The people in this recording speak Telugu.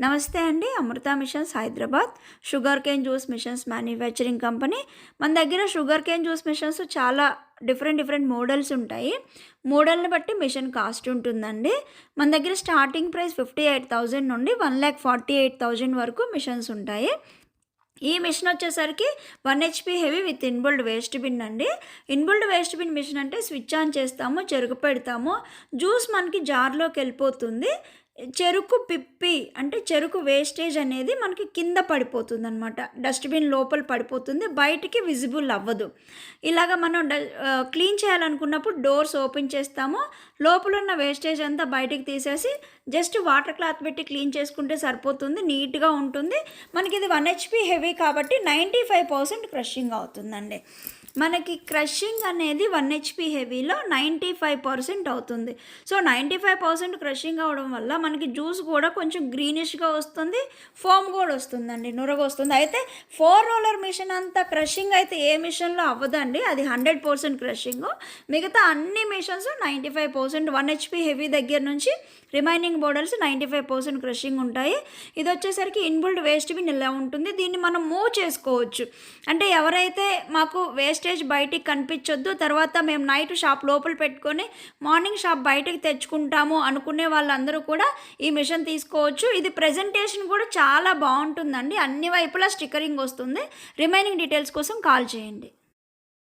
నమస్తే అండి. Amrutha machines Hyderabad sugar cane juice machines manufacturing company. మన దగ్గర షుగర్ కేన్ జ్యూస్ మిషన్స్ చాలా డిఫరెంట్ మోడల్స్ ఉంటాయి. మోడల్ని బట్టి మిషన్ కాస్ట్ ఉంటుందండి. మన దగ్గర స్టార్టింగ్ ప్రైస్ 58,000 నుండి 1,48,000 వరకు మిషన్స్ ఉంటాయి. ఈ మిషన్ వచ్చేసరికి 1 HP heavy with inbuilt waste bin అండి. ఇన్బుల్డ్ వేస్ట్ బిన్ మిషన్ అంటే స్విచ్ ఆన్ చేస్తాము, చెరుకు పెడతాము, జ్యూస్ మనకి జార్లోకి వెళ్ళిపోతుంది. చెరుకు పిప్పి అంటే చెరుకు వేస్టేజ్ అనేది మనకి కింద పడిపోతుంది అనమాట. డస్ట్బిన్ లోపల పడిపోతుంది, బయటికి విజిబుల్ అవ్వదు. ఇలాగ మనం క్లీన్ చేయాలనుకున్నప్పుడు డోర్స్ ఓపెన్ చేస్తాము, లోపల ఉన్న వేస్టేజ్ అంతా బయటికి తీసేసి జస్ట్ వాటర్ క్లాత్ పెట్టి క్లీన్ చేసుకుంటే సరిపోతుంది, నీట్గా ఉంటుంది. మనకి ఇది 1 HP హెవీ కాబట్టి 95% క్రషింగ్ అవుతుందండి. మనకి క్రషింగ్ అనేది 1 HP హెవీలో 95% అవుతుంది. సో 95% క్రషింగ్ అవ్వడం వల్ల మనకి జ్యూస్ కూడా కొంచెం గ్రీనిష్గా వస్తుంది, ఫోమ్ కూడా వస్తుందండి, నురగ వస్తుంది. అయితే 4 రోలర్ మిషన్ అంత క్రషింగ్ అయితే ఏ మిషన్లో అవ్వదండి, అది 100% క్రషింగ్. మిగతా అన్ని మిషన్స్ 95%, 1 HP హెవీ దగ్గర నుంచి రిమైనింగ్ మోడల్స్ 95% క్రషింగ్ ఉంటాయి. ఇది వచ్చేసరికి ఇన్బుల్డ్ వేస్ట్ బిన్ ఇలా ఉంటుంది. దీన్ని మనం మూవ్ చేసుకోవచ్చు. అంటే ఎవరైతే మాకు వేస్టేజ్ బయటికి కనిపించొద్దు, తర్వాత మేము నైట్ షాప్ లోపల పెట్టుకొని మార్నింగ్ షాప్ బయటకు తెచ్చుకుంటాము అనుకునే వాళ్ళందరూ కూడా ఈ మిషన్ తీసుకోవచ్చు. ఇది ప్రెజెంటేషన్ కూడా చాలా బాగుంటుందండి, అన్ని వైపులా స్టిక్కరింగ్ వస్తుంది. రిమైనింగ్ డీటెయిల్స్ కోసం కాల్ చేయండి.